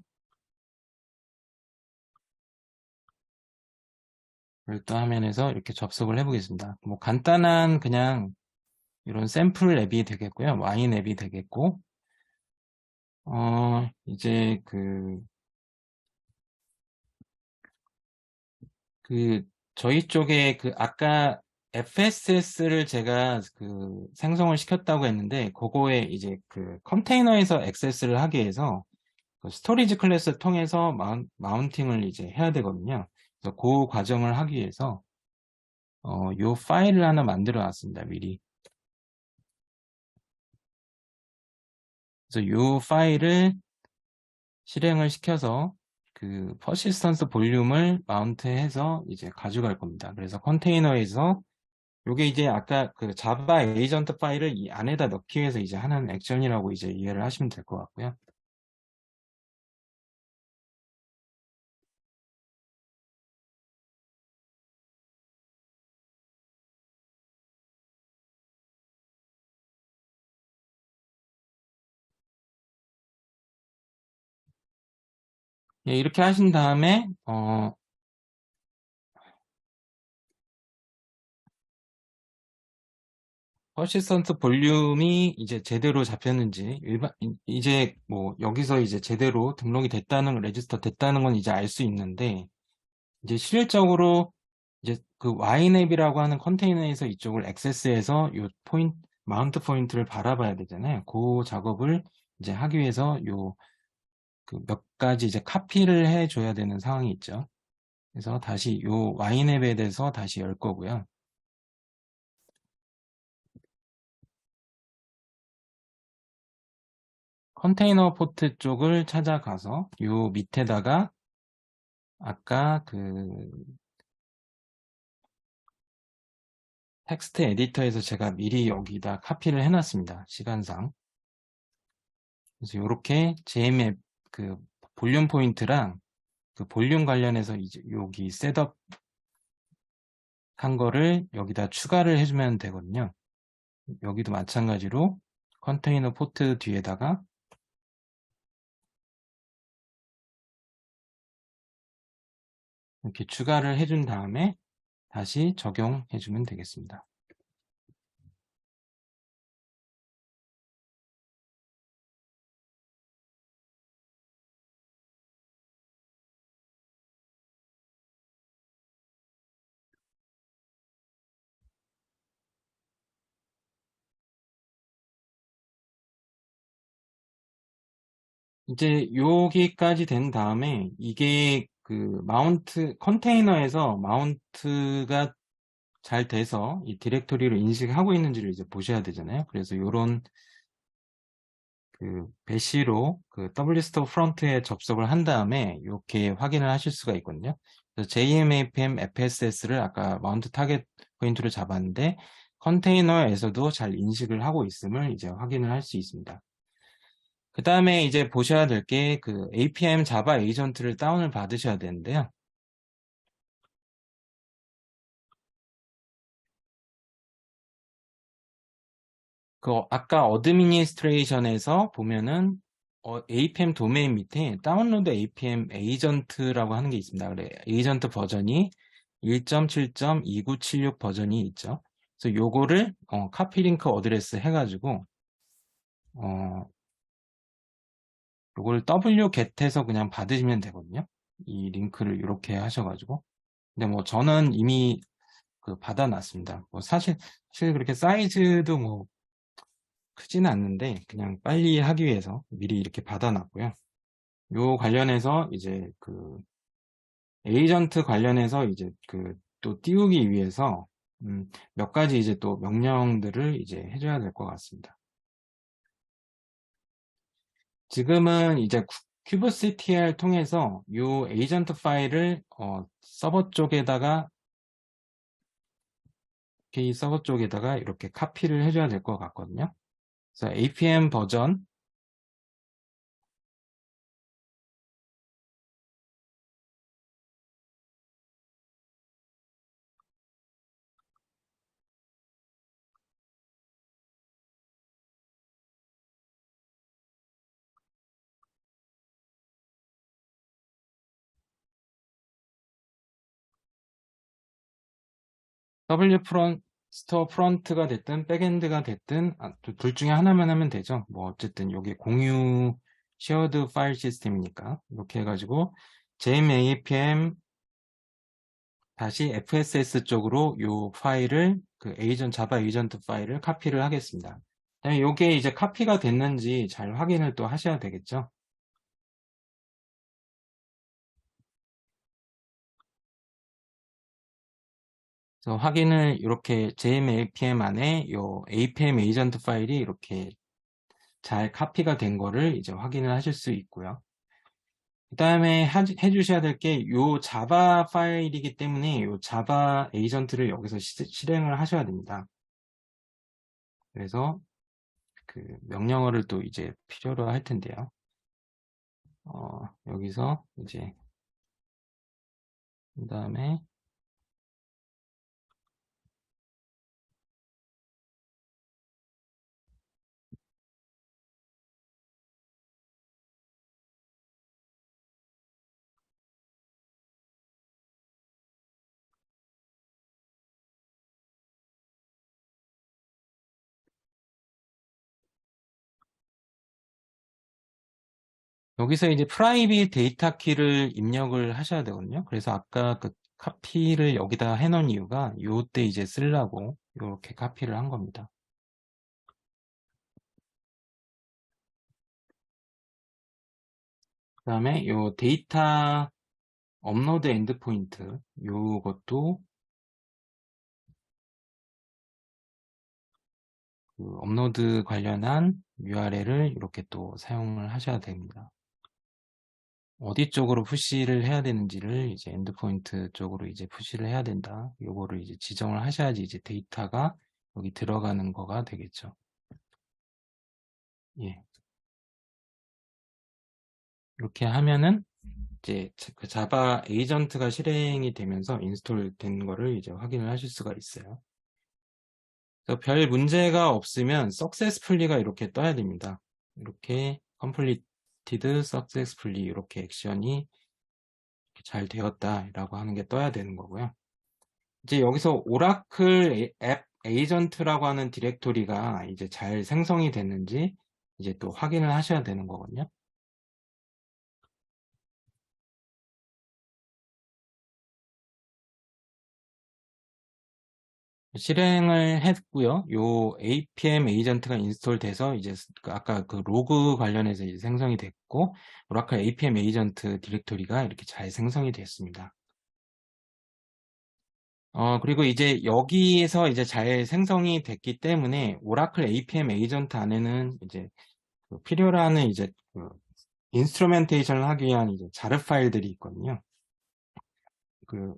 별도 화면에서 이렇게 접속을 해보겠습니다. 뭐 간단한 그냥 이런 샘플 앱이 되겠고요. 와인 앱이 되겠고, 이제 저희 쪽에 아까 FSS를 제가 생성을 시켰다고 했는데, 그거에 이제 컨테이너에서 액세스를 하기 위해서 스토리지 클래스 통해서 마운팅을 이제 해야 되거든요. 그래서 그 과정을 하기 위해서, 요 파일을 하나 만들어 놨습니다, 미리. 그래서 요 파일을 실행을 시켜서 퍼시스턴스 볼륨을 마운트해서 이제 가져갈 겁니다. 그래서 컨테이너에서 요게 이제 아까 자바 에이전트 파일을 이 안에다 넣기 위해서 이제 하는 액션이라고 이제 이해를 하시면 될 것 같고요. 예, 이렇게 하신 다음에 퍼시스턴트 볼륨이 이제 제대로 잡혔는지 이제 뭐 여기서 이제 제대로 등록이 됐다는 레지스터 됐다는 건 이제 알 수 있는데 이제 실질적으로 이제 그 Y냅이라고 하는 컨테이너에서 이쪽을 액세스해서 요 포인트 마운트 포인트를 바라봐야 되잖아요. 그 작업을 이제 하기 위해서 요 그 몇 가지 이제 카피를 해줘야 되는 상황이 있죠. 그래서 다시 요 Y냅에 대해서 다시 열 거고요. 컨테이너 포트 쪽을 찾아가서 요 밑에다가 아까 그 텍스트 에디터에서 제가 미리 여기다 카피를 해놨습니다. 시간상. 그래서 이렇게 JMF 그 볼륨 포인트랑 그 볼륨 관련해서 이제 여기 셋업 한 거를 여기다 추가를 해주면 되거든요. 여기도 마찬가지로 컨테이너 포트 뒤에다가 이렇게 추가를 해준 다음에 다시 적용해주면 되겠습니다. 이제 여기까지 된 다음에 이게 그 마운트 컨테이너에서 마운트가 잘 돼서 이 디렉토리를 인식하고 있는지를 이제 보셔야 되잖아요. 그래서 이런 그 배시로 그 wstore 프론트에 접속을 한 다음에 이렇게 확인을 하실 수가 있거든요. 그래서 JMAPM FSS를 아까 마운트 타겟 포인트로 잡았는데 컨테이너에서도 잘 인식을 하고 있음을 이제 확인을 할 수 있습니다. 그 다음에 이제 보셔야 될 게 그 APM 자바 에이전트를 다운을 받으셔야 되는데요. 그 아까 어드미니스트레이션에서 보면은 APM 도메인 밑에 다운로드 APM 에이전트라고 하는 게 있습니다. 그래 에이전트 버전이 1.7.2976 버전이 있죠. 그래서 요거를 카피 링크 어드레스 해가지고 요걸 wget해서 그냥 받으시면 되거든요. 이 링크를 이렇게 하셔가지고. 근데 뭐 저는 이미 그 받아놨습니다. 뭐 사실 그렇게 사이즈도 뭐 크지는 않는데 그냥 빨리 하기 위해서 미리 이렇게 받아놨고요. 요 관련해서 이제 그 에이전트 관련해서 이제 그 또 띄우기 위해서 몇 가지 이제 또 명령들을 이제 해줘야 될 것 같습니다. 지금은 이제 kubectl 통해서 요 에이전트 파일을 서버 쪽에다가 K 서버 쪽에다가 이렇게 카피를 해줘야 될 것 같거든요. 그래서 APM 버전 W 스토어 프론트가 됐든 백엔드가 됐든 둘 중에 하나만 하면 되죠. 뭐 어쨌든 여기 공유 쉐어드 파일 시스템이니까 이렇게 해가지고 JMAPM 다시 FSS 쪽으로 요 파일을 그 자바 에이전트 파일을 카피를 하겠습니다. 그다음에 요게 이제 카피가 됐는지 잘 확인을 또 하셔야 되겠죠. 그래서 확인을 이렇게 JMAPM 안에 요 APM 에이전트 파일이 이렇게 잘 카피가 된 거를 이제 확인을 하실 수 있고요. 그 다음에 해주셔야 될 게 요 자바 파일이기 때문에 요 자바 에이전트를 여기서 실행을 하셔야 됩니다. 그래서 그 명령어를 또 이제 필요로 할 텐데요. 여기서 이제 그 다음에 여기서 이제 프라이빗 데이터 키를 입력을 하셔야 되거든요. 그래서 아까 그 카피를 여기다 해놓은 이유가 요때 이제 쓰려고 이렇게 카피를 한 겁니다. 그 다음에 요 데이터 업로드 엔드포인트 요것도 그 업로드 관련한 URL을 이렇게 또 사용을 하셔야 됩니다. 어디 쪽으로 푸시를 해야 되는지를 이제 엔드포인트 쪽으로 이제 푸시를 해야 된다. 요거를 이제 지정을 하셔야지 이제 데이터가 여기 들어가는 거가 되겠죠. 예. 이렇게 하면은 이제 그 자바 에이전트가 실행이 되면서 인스톨 된 거를 이제 확인을 하실 수가 있어요. 그래서 별 문제가 없으면 successfully가 이렇게 떠야 됩니다. 이렇게 completed successfully 이렇게 액션이 잘 되었다라고 하는 게 떠야 되는 거고요. 이제 여기서 오라클 앱 에이전트라고 하는 디렉토리가 이제 잘 생성이 됐는지 이제 또 확인을 하셔야 되는 거거든요. 실행을 했고요. 요 APM 에이전트가 인스톨 돼서 이제 아까 그 로그 관련해서 이제 생성이 됐고 오라클 APM 에이전트 디렉토리가 이렇게 잘 생성이 됐습니다. 그리고 이제 여기에서 이제 잘 생성이 됐기 때문에 오라클 APM 에이전트 안에는 이제 그 필요로 하는 이제 그 인스트루멘테이션을 하기 위한 이제 자르 파일들이 있거든요. 그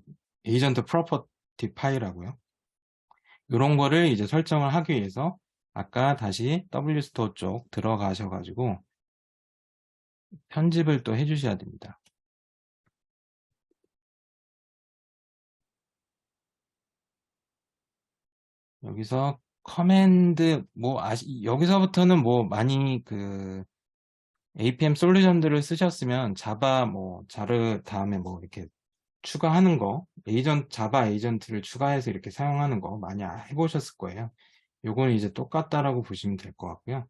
에이전트 프로퍼티 파일하고요. 이런 거를 이제 설정을 하기 위해서 아까 다시 W스토어 쪽 들어가셔가지고 편집을 또 해주셔야 됩니다. 여기서 커맨드 뭐 여기서부터는 뭐 많이 그 APM 솔루션들을 쓰셨으면 자바 뭐 자르 다음에 뭐 이렇게 추가하는 거 자바 에이전트를 추가해서 이렇게 사용하는 거 많이 해보셨을 거예요. 요거는 이제 똑같다라고 보시면 될 것 같고요.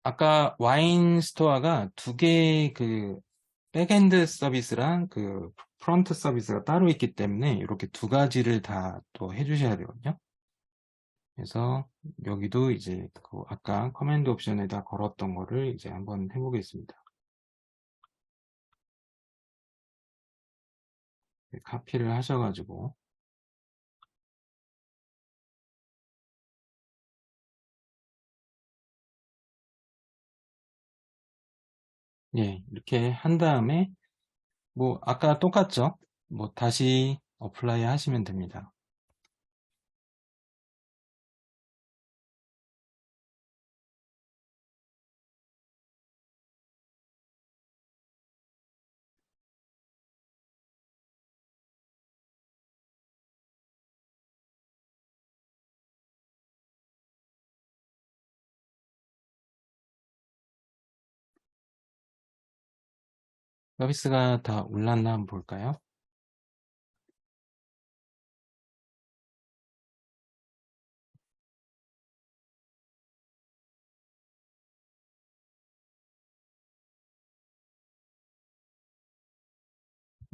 아까 와인 스토어가 두 개의 그 백엔드 서비스랑 그 프론트 서비스가 따로 있기 때문에 이렇게 두 가지를 다 또 해주셔야 되거든요. 그래서 여기도 이제 그 아까 커맨드 옵션에다 걸었던 거를 이제 한번 해보겠습니다. 카피를 하셔가지고 예 이렇게 한 다음에 뭐 아까 똑같죠? 뭐 다시 어플라이 하시면 됩니다. 서비스가 다 올랐나 한번 볼까요?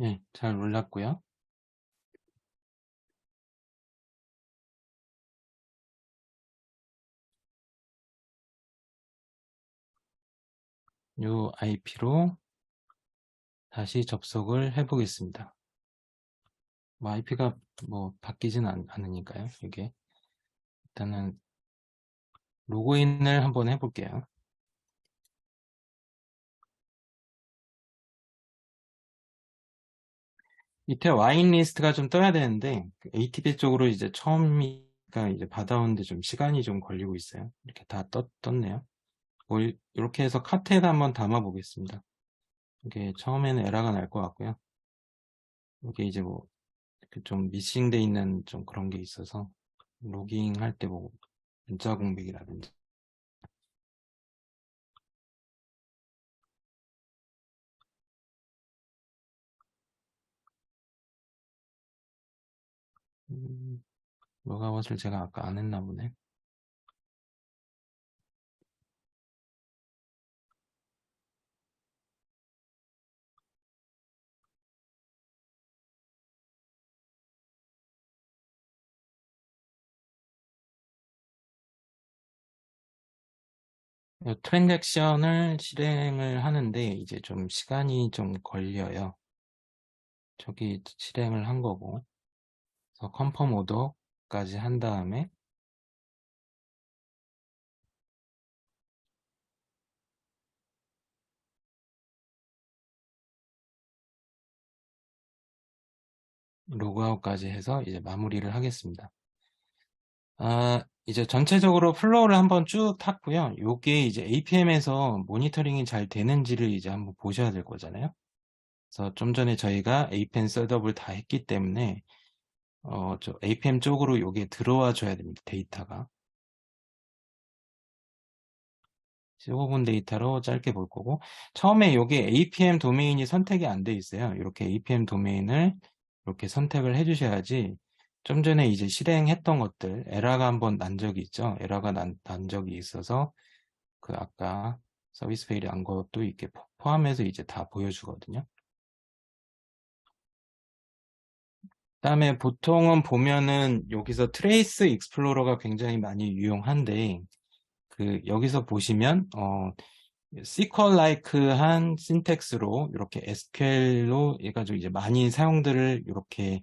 예, 잘 올랐고요. 요 IP로 다시 접속을 해 보겠습니다. 뭐 IP가 뭐 바뀌진 않으니까요. 이게 일단은 로그인을 한번 해볼게요. 밑에 와인 리스트가 좀 떠야 되는데 ATP 쪽으로 이제 처음이니까 이제 받아오는데 좀 시간이 좀 걸리고 있어요. 이렇게 다 떴네요. 뭐 이렇게 해서 카트에다 한번 담아 보겠습니다. 이게 처음에는 에러가 날 것 같고요. 이게 이제 뭐 좀 미싱돼 있는 좀 그런 게 있어서 로깅 할 때 뭐 문자 공백이라든지. 로그아웃을 제가 아까 안 했나 보네. 트랜잭션을 실행을 하는데 이제 좀 시간이 좀 걸려요. 저기 실행을 한 거고. 그래서 컨펌 오더까지 한 다음에 로그아웃까지 해서 이제 마무리를 하겠습니다. 이제 전체적으로 플로우를 한번 쭉 탔고요. 요게 이제 APM에서 모니터링이 잘 되는지를 이제 한번 보셔야 될 거잖아요. 그래서 좀 전에 저희가 APM 셋업을 다 했기 때문에 저 APM 쪽으로 요게 들어와 줘야 됩니다. 데이터가. 15분 데이터로 짧게 볼 거고, 처음에 요게 APM 도메인이 선택이 안 돼 있어요. 이렇게 APM 도메인을 이렇게 선택을 해 주셔야지 좀 전에 이제 실행했던 것들, 에러가 한번 난 적이 있죠. 에러가 난 적이 있어서 그 아까 서비스 페일이 난 것도 이렇게 포함해서 이제 다 보여주거든요. 그다음에 보통은 보면은 여기서 트레이스 익스플로러가 굉장히 많이 유용한데 그 여기서 보시면 SQL-like한 신텍스로 이렇게 SQL로 해가지고 이제 많이 사용들을 이렇게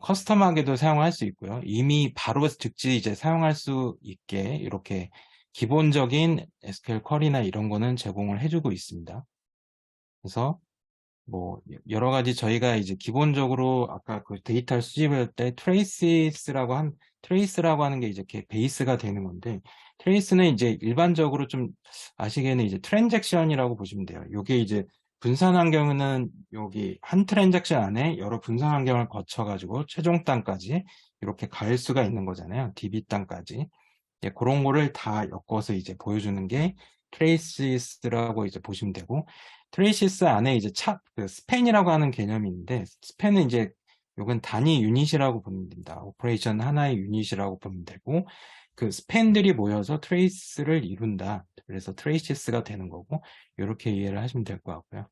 커스텀하게도 사용할 수 있고요. 이미 바로 즉시 이제 사용할 수 있게 이렇게 기본적인 SQL 쿼리나 이런 거는 제공을 해주고 있습니다. 그래서 뭐 여러 가지 저희가 이제 기본적으로 아까 그 데이터를 수집할 때 트레이스라고 하는 게 이제 이렇게 베이스가 되는 건데 트레이스는 이제 일반적으로 좀 아시기에는 이제 트랜잭션이라고 보시면 돼요. 요게 이제 분산 환경은 여기 한 트랜잭션 안에 여러 분산 환경을 거쳐 가지고 최종 땅까지 이렇게 갈 수가 있는 거잖아요. DB 땅까지. 예, 그런 거를 다 엮어서 이제 보여주는 게 트레이시스라고 이제 보시면 되고, 트레이시스 안에 이제 그 스팬이라고 하는 개념이 있는데, 스팬은 이제 요건 단위 유닛이라고 보면 됩니다. 오퍼레이션 하나의 유닛이라고 보면 되고, 그 스팬들이 모여서 트레이스를 이룬다. 그래서 트레이시스가 되는 거고, 이렇게 이해를 하시면 될 것 같고요.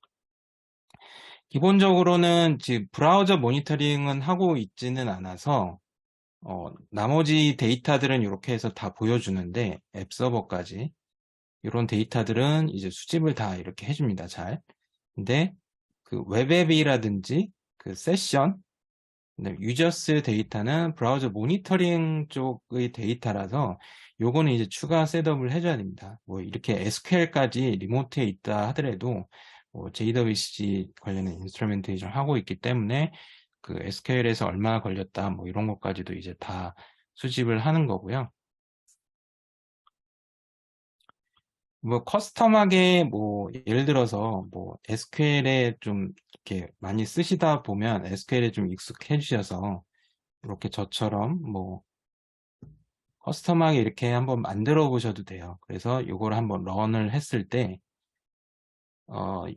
기본적으로는 지금 브라우저 모니터링은 하고 있지는 않아서, 나머지 데이터들은 이렇게 해서 다 보여주는데 앱 서버까지 이런 데이터들은 이제 수집을 다 이렇게 해줍니다. 잘. 근데 그 웹앱이라든지 그 세션, 유저스 데이터는 브라우저 모니터링 쪽의 데이터라서 요거는 이제 추가 셋업을 해줘야 됩니다. 뭐 이렇게 SQL까지 리모트에 있다 하더라도 뭐 JWC 관련된 인스트루멘테이션 하고 있기 때문에 그 SQL에서 얼마나 걸렸다 뭐 이런 것까지도 이제 다 수집을 하는 거고요. 뭐 커스텀하게 뭐 예를 들어서 뭐 SQL에 좀 이렇게 많이 쓰시다 보면 SQL에 좀 익숙해지셔서 이렇게 저처럼 뭐 커스텀하게 이렇게 한번 만들어 보셔도 돼요. 그래서 이걸 한번 런을 했을 때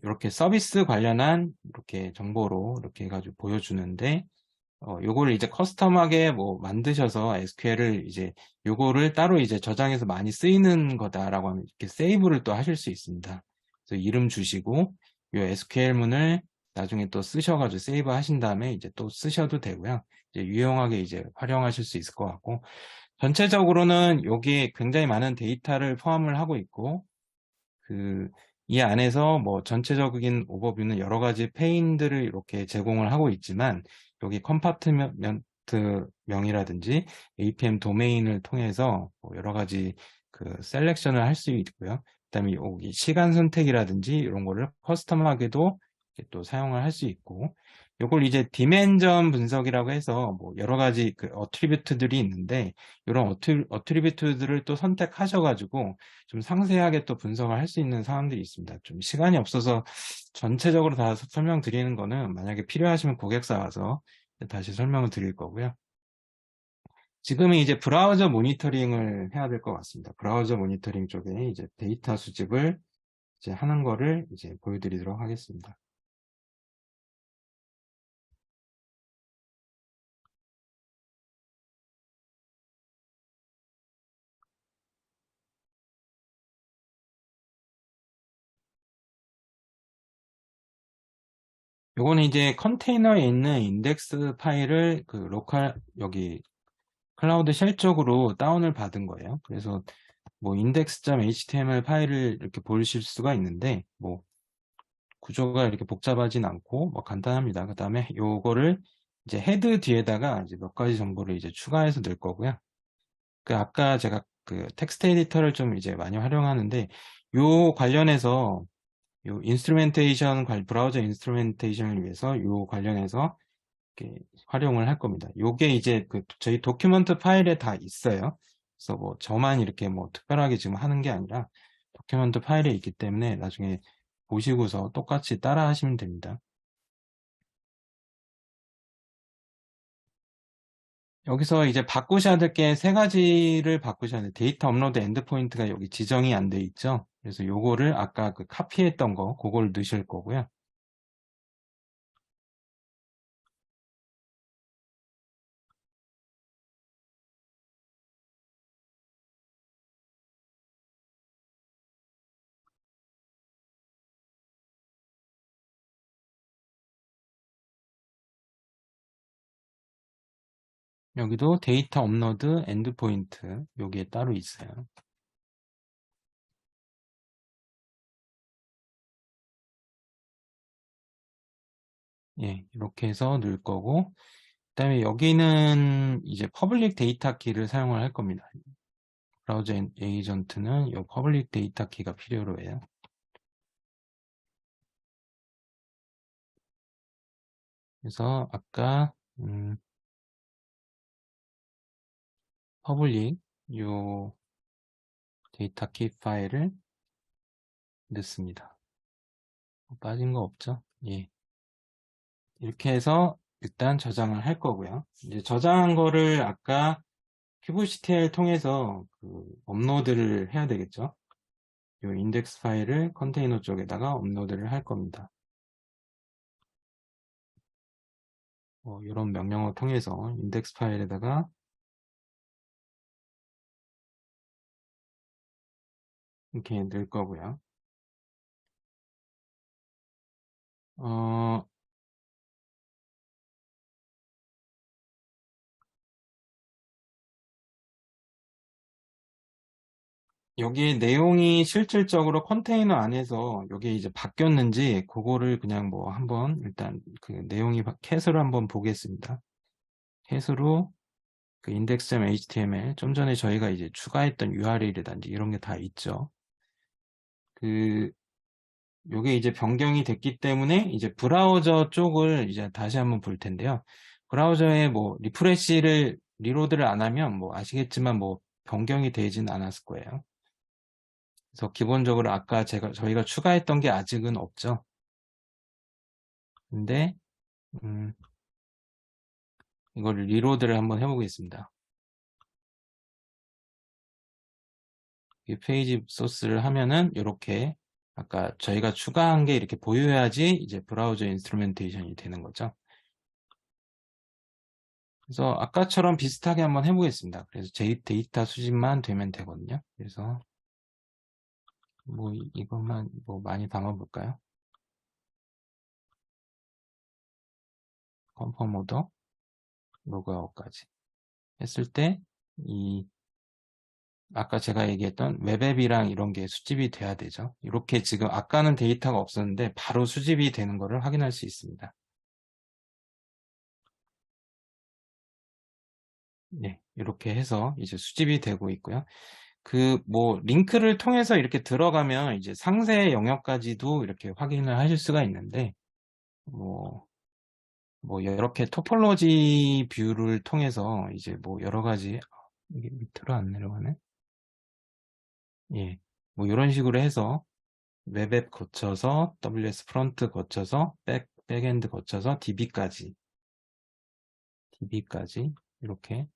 이렇게 서비스 관련한 이렇게 정보로 이렇게 해가지고 보여주는데 요거를 이제 커스텀하게 뭐 만드셔서 SQL을 이제 요거를 따로 이제 저장해서 많이 쓰이는 거다라고 하면 이렇게 세이브를 또 하실 수 있습니다. 그래서 이름 주시고 요 SQL문을 나중에 또 쓰셔가지고 세이브 하신 다음에 이제 또 쓰셔도 되고요. 이제 유용하게 이제 활용하실 수 있을 것 같고 전체적으로는 여기에 굉장히 많은 데이터를 포함을 하고 있고 이 안에서 뭐 전체적인 오버뷰는 여러 가지 페인들을 이렇게 제공을 하고 있지만 여기 컴파트먼트 명이라든지 APM 도메인을 통해서 뭐 여러 가지 그 셀렉션을 할 수 있고요. 그다음에 여기 시간 선택이라든지 이런 거를 커스텀하게도 또 사용을 할 수 있고 이걸 이제 디멘전 분석이라고 해서 뭐 여러 가지 그 어트리뷰트들이 있는데 이런 어트리뷰트들을 또 선택하셔가지고 좀 상세하게 또 분석을 할 수 있는 상황들이 있습니다. 좀 시간이 없어서 전체적으로 다 설명드리는 거는 만약에 필요하시면 고객사 와서 다시 설명을 드릴 거고요. 지금은 이제 브라우저 모니터링을 해야 될 것 같습니다. 브라우저 모니터링 쪽에 이제 데이터 수집을 이제 하는 거를 이제 보여드리도록 하겠습니다. 요거는 이제 컨테이너에 있는 인덱스 파일을 그 로컬 여기 클라우드 쉘 쪽으로 다운을 받은 거예요. 그래서 뭐 index.html 파일을 이렇게 보실 수가 있는데 뭐 구조가 이렇게 복잡하진 않고 뭐 간단합니다. 그 다음에 요거를 이제 헤드 뒤에다가 이제 몇 가지 정보를 이제 추가해서 넣을 거고요. 그 아까 제가 그 텍스트 에디터를 좀 이제 많이 활용하는데 요 관련해서 요 인스트루멘테이션 브라우저 인스트루멘테이션을 위해서 요 관련해서 이렇게 활용을 할 겁니다. 요게 이제 그 저희 도큐먼트 파일에 다 있어요. 그래서 뭐 저만 이렇게 뭐 특별하게 지금 하는 게 아니라 도큐먼트 파일에 있기 때문에 나중에 보시고서 똑같이 따라 하시면 됩니다. 여기서 이제 바꾸셔야 될 게 세 가지를 바꾸셔야 돼요. 데이터 업로드 엔드포인트가 여기 지정이 안 돼 있죠. 그래서 요거를 아까 그 카피했던 거, 그걸 넣으실 거고요. 여기도 데이터 업로드 엔드포인트 여기에 따로 있어요. 예, 이렇게 해서 넣을 거고, 그다음에 여기는 이제 퍼블릭 데이터 키를 사용을 할 겁니다. 브라우저 에이전트는 이 퍼블릭 데이터 키가 필요로 해요. 그래서 아까 퍼블릭 요 데이터 키 파일을 넣습니다. 빠진 거 없죠? 예. 이렇게 해서 일단 저장을 할 거고요. 이제 저장한 거를 아까 큐브CTL 통해서 그 업로드를 해야 되겠죠? 이 인덱스 파일을 컨테이너 쪽에다가 업로드를 할 겁니다. 이런 명령어 통해서 인덱스 파일에다가 이렇게 넣을 거고요. 어, 여기 내용이 실질적으로 컨테이너 안에서 여기 이제 바뀌었는지 그거를 그냥 뭐 한번 일단 그 내용이 캣으로 한번 보겠습니다. 캣으로 그 index.html 좀 전에 저희가 이제 추가했던 URL이라든지 이런 게 다 있죠. 그 요게 이제 변경이 됐기 때문에 이제 브라우저 쪽을 이제 다시 한번 볼 텐데요. 브라우저에 뭐 리프레시를 리로드를 안 하면 뭐 아시겠지만 뭐 변경이 되진 않았을 거예요. 그래서 기본적으로 아까 저희가 추가했던 게 아직은 없죠. 근데 이거를 리로드를 한번 해보겠습니다. 이 페이지 소스를 하면은 이렇게 아까 저희가 추가한 게 이렇게 보여야지 이제 브라우저 인스트루멘테이션이 되는 거죠. 그래서 아까처럼 비슷하게 한번 해보겠습니다. 그래서 데이터 수집만 되면 되거든요. 그래서 뭐 이것만 뭐 많이 담아볼까요? 컨펌 오더 로그아웃까지 했을 때 이 아까 제가 얘기했던 웹앱이랑 이런 게 수집이 돼야 되죠. 이렇게 지금 아까는 데이터가 없었는데 바로 수집이 되는 거를 확인할 수 있습니다. 네, 이렇게 해서 이제 수집이 되고 있고요. 그 뭐 링크를 통해서 이렇게 들어가면 이제 상세 영역까지도 이렇게 확인을 하실 수가 있는데 뭐 이렇게 토폴로지 뷰를 통해서 이제 뭐 여러 가지 이게 밑으로 안 내려가네. 예. 뭐 이런 식으로 해서 웹앱 거쳐서 WS 프론트 거쳐서 백엔드 거쳐서 DB까지 이렇게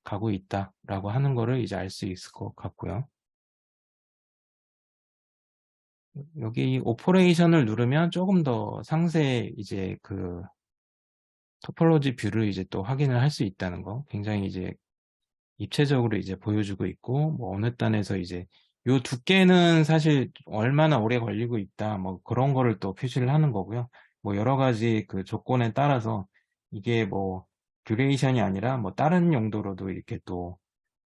가고 있다라고 하는 거를 이제 알 수 있을 것 같고요. 여기 오퍼레이션을 누르면 조금 더 상세 이제 그 토폴로지 뷰를 이제 또 확인을 할 수 있다는 거, 굉장히 이제 입체적으로 이제 보여주고 있고, 뭐 어느 단에서 이제 요 두께는 사실 얼마나 오래 걸리고 있다, 뭐 그런 거를 또 표시를 하는 거고요. 뭐 여러 가지 그 조건에 따라서 이게 뭐 듀레이션이 아니라 뭐 다른 용도로도 이렇게 또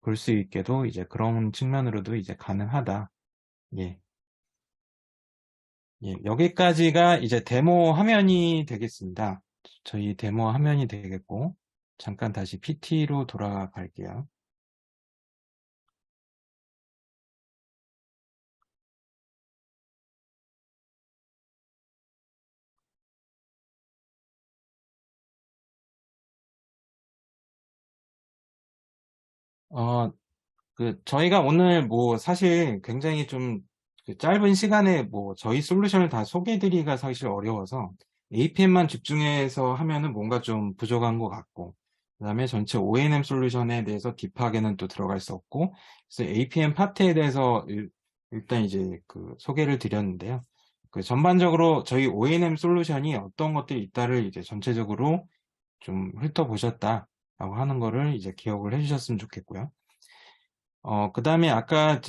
볼 수 있게도 이제 그런 측면으로도 이제 가능하다. 예. 예, 여기까지가 이제 데모 화면이 되겠습니다. 저희 데모 화면이 되겠고, 잠깐 다시 PT로 돌아갈게요. 저희가 오늘 뭐 사실 굉장히 좀그 짧은 시간에 뭐 저희 솔루션을 다 소개해드리기가 사실 어려워서 APM만 집중해서 하면은 뭔가 좀 부족한 것 같고, 그 다음에 전체 O&M 솔루션에 대해서 딥하게는 또 들어갈 수 없고, 그래서 APM 파트에 대해서 일단 이제 그 소개를 드렸는데요. 그 전반적으로 저희 O&M 솔루션이 어떤 것들이 있다를 이제 전체적으로 좀 훑어보셨다라고 하는 거를 이제 기억을 해주셨으면 좋겠고요. 그 다음에 아까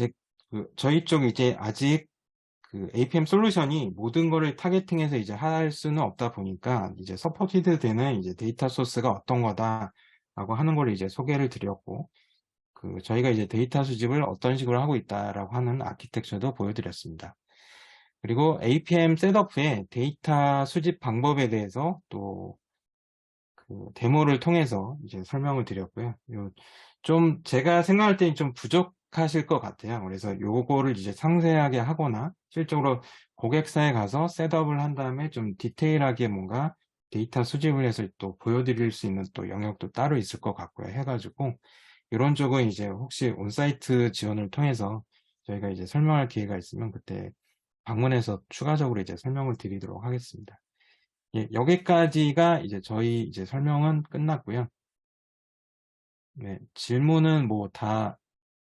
저희 쪽 이제 아직 그 APM 솔루션이 모든 거를 타겟팅해서 이제 할 수는 없다 보니까 이제 서포티드 되는 이제 데이터 소스가 어떤 거다라고 하는 걸 이제 소개를 드렸고, 그 저희가 이제 데이터 수집을 어떤 식으로 하고 있다라고 하는 아키텍처도 보여드렸습니다. 그리고 APM 셋업 후에 데이터 수집 방법에 대해서 또 그 데모를 통해서 이제 설명을 드렸고요. 좀 제가 생각할 때는 좀 부족하실 것 같아요. 그래서 요거를 이제 상세하게 하거나 실적으로 고객사에 가서 셋업을 한 다음에 좀 디테일하게 뭔가 데이터 수집을 해서 또 보여드릴 수 있는 또 영역도 따로 있을 것 같고요. 해가지고 이런 쪽은 이제 혹시 온사이트 지원을 통해서 저희가 이제 설명할 기회가 있으면 그때 방문해서 추가적으로 이제 설명을 드리도록 하겠습니다. 예, 여기까지가 이제 저희 이제 설명은 끝났고요. 네, 질문은 뭐 다